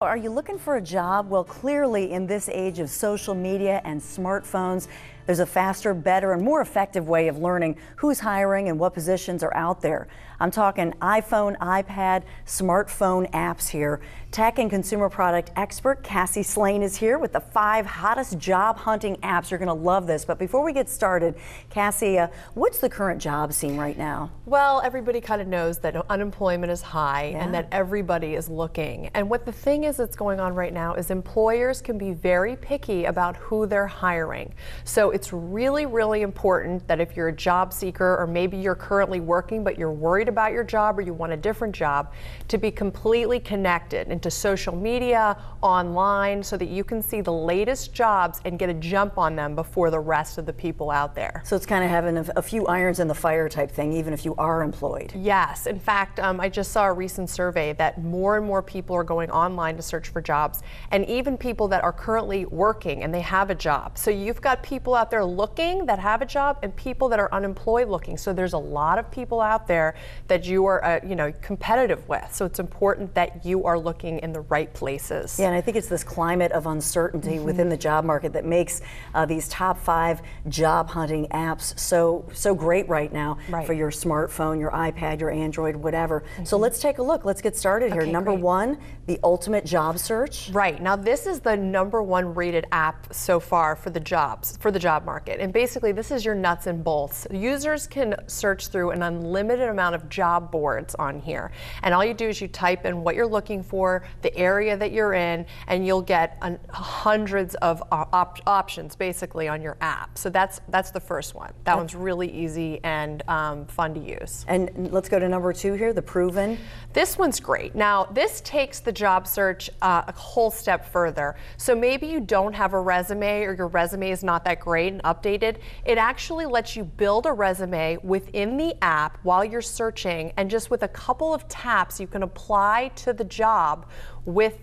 Are you looking for a job? Well, clearly in this age of social media and smartphones, there's a faster, better, and more effective way of learning who's hiring and what positions are out there. I'm talking iPhone, iPad, smartphone apps here. Tech and consumer product expert Cassie Slane is here with the 5 hottest job hunting apps. You're going to love this. But before we get started, Cassie, what's the current job scene right now? Well, everybody kind of knows that unemployment is high and that everybody is looking. And what the thing is that's going on right now is employers can be very picky about who they're hiring. So it's really, really important that if you're a job seeker or maybe you're currently working but you're worried about your job or you want a different job, to be completely connected into social media, online, so that you can see the latest jobs and get a jump on them before the rest of the people out there. So it's kind of having a few irons in the fire type thing, even if you are employed. Yes. In fact, I just saw a recent survey that more and more people are going online to search for jobs, and even people that are currently working and they have a job. So you've got people out there looking that have a job and people that are unemployed looking. So there's a lot of people out there that you are competitive with. So it's important that you are looking in the right places. Yeah, and I think it's this climate of uncertainty within the job market that makes these top 5 job hunting apps so great right now for your smartphone, your iPad, your Android, whatever. So let's take a look. Let's get started here. Number 1, the ultimate job search. Right. Now this is the #1 rated app so far for the job market. And basically this is your nuts and bolts. Users can search through an unlimited amount of job boards on here. And all you do is you type in what you're looking for, the area that you're in, and you'll get hundreds of options basically on your app. So that's the first one. That one's really easy and fun to use. And let's go to number 2 here, the proven. This one's great. Now this takes the job search a whole step further. So maybe you don't have a resume or your resume is not that great and updated. It actually lets you build a resume within the app while you're searching, and just with a couple of taps you can apply to the job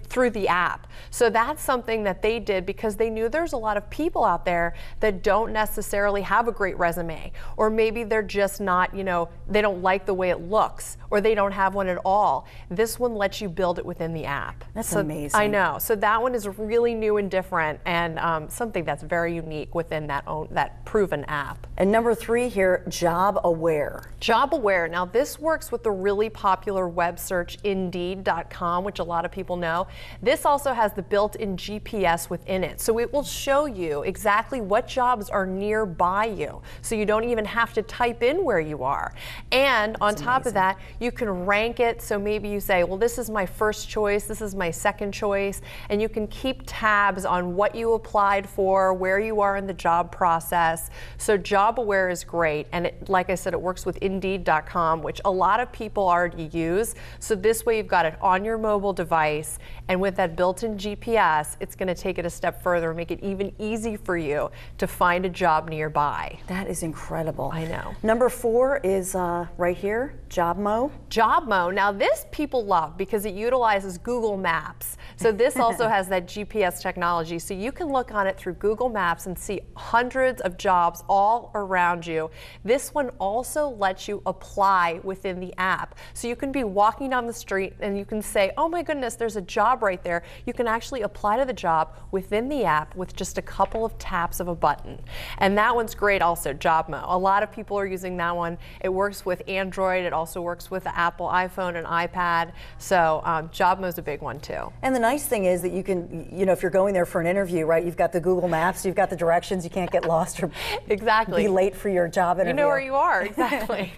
through the app. So that's something that they did because they knew there's a lot of people out there that don't necessarily have a great resume, or maybe they're just not, they don't like the way it looks, or they don't have one at all. This one lets you build it within the app. That's amazing. I know. So that one is really new and different, and something that's very unique within that proven app. And number 3 here, job aware. Job aware. Now this works with the really popular web search Indeed.com, which a lot of people know. This also has the built-in GPS within it. So it will show you exactly what jobs are nearby you. So you don't even have to type in where you are. And on top of that, you can rank it. So maybe you say, well, this is my first choice, this is my second choice, and you can keep tabs on what you applied for, where you are in the job process. So job aware is great. And like I said, it works with Indeed.com, which a lot of people already use. So this way you've got it on your mobile device, and with that built-in GPS, it's going to take it a step further and make it even easy for you to find a job nearby. That is incredible. I know. Number 4 is right here, JobMo. JobMo. Now this people love because it utilizes Google Maps. So this also has that GPS technology. So you can look on it through Google Maps and see hundreds of jobs all around you. This one also lets you apply within the app. So you can be walking down the street and you can say, oh my goodness, there's a job right there. You can actually apply to the job within the app with just a couple of taps of a button. And that one's great also, JobMo. A lot of people are using that one. It works with Android. It also works with the Apple iPhone and iPad. So JobMo's a big one too. And the nice thing is that you can, if you're going there for an interview, right, you've got the Google Maps, you've got the directions, you can't get lost or be late for your job interview. You know where you are, exactly.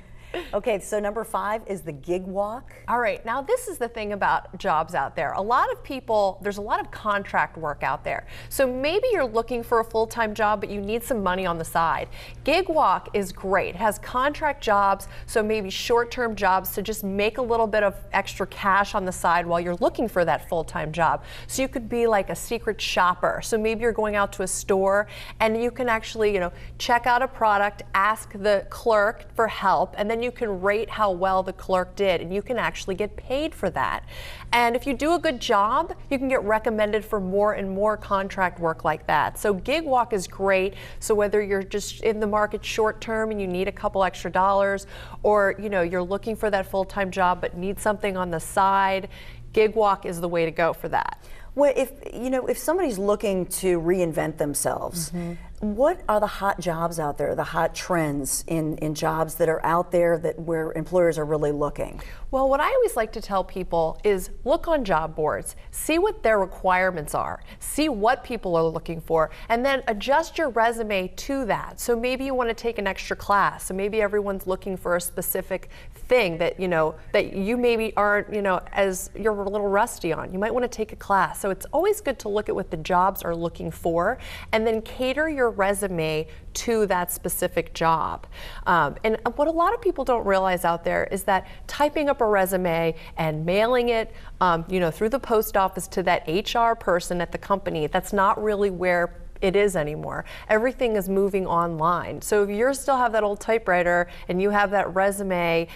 Okay, so number 5 is the gig walk. All right, now this is the thing about jobs out there. A lot of people, there's a lot of contract work out there. So maybe you're looking for a full-time job, but you need some money on the side. Gig walk is great. It has contract jobs, so maybe short-term jobs to just make a little bit of extra cash on the side while you're looking for that full-time job. So you could be like a secret shopper. So maybe you're going out to a store and you can actually, check out a product, ask the clerk for help, and then you can rate how well the clerk did, and you can actually get paid for that. And if you do a good job, you can get recommended for more and more contract work like that. So gig walk is great. So whether you're just in the market short term and you need a couple extra dollars, or you're looking for that full-time job but need something on the side, Gig Walk is the way to go for that. Well, if somebody's looking to reinvent themselves, what are the hot jobs out there, the hot trends in jobs that are out there where employers are really looking? Well, what I always like to tell people is look on job boards, see what their requirements are, see what people are looking for, and then adjust your resume to that. So maybe you want to take an extra class, so maybe everyone's looking for a specific thing that you maybe aren't, as you're a little rusty on. You might want to take a class. So it's always good to look at what the jobs are looking for and then cater your resume to that specific job. And what a lot of people don't realize out there is that typing up a resume and mailing it through the post office to that HR person at the company, that's not really where it is anymore. Everything is moving online. So if you still have that old typewriter and you have that resume,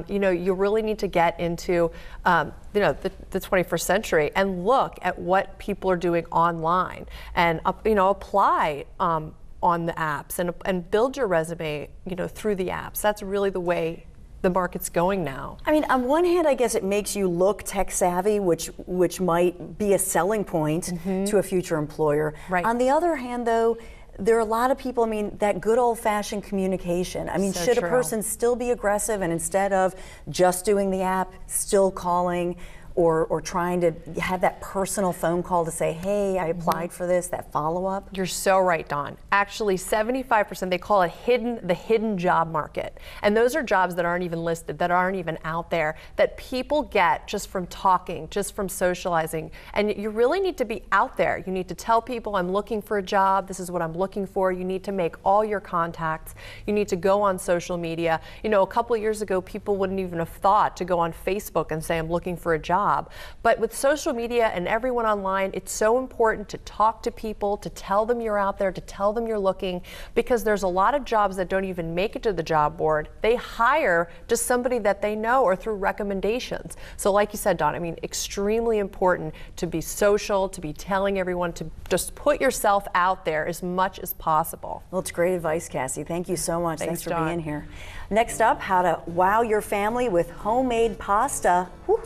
you really need to get into the 21st century and look at what people are doing online and apply on the apps and build your resume through the apps. That's really the way the market's going now. I mean, on one hand, I guess it makes you look tech savvy, which might be a selling point to a future employer. Right. On the other hand, though, there are a lot of people, that good old-fashioned communication. So should true. a person still be aggressive and instead of just doing the app, still calling or trying to have that personal phone call to say, hey, I applied for this, that follow-up? You're so right, Dawn. Actually, 75%, they call it the hidden job market. And those are jobs that aren't even listed, that aren't even out there, that people get just from talking, just from socializing. And you really need to be out there. You need to tell people, I'm looking for a job, this is what I'm looking for. You need to make all your contacts. You need to go on social media. A couple of years ago, people wouldn't even have thought to go on Facebook and say, I'm looking for a job. But with social media and everyone online, it's so important to talk to people, to tell them you're out there, to tell them you're looking, because there's a lot of jobs that don't even make it to the job board. They hire just somebody that they know or through recommendations. So like you said, Dawn, extremely important to be social, to be telling everyone to just put yourself out there as much as possible. Well, it's great advice, Cassie. Thank you so much. Thanks for Dawn. being here. Next up, how to wow your family with homemade pasta. Woo-hoo.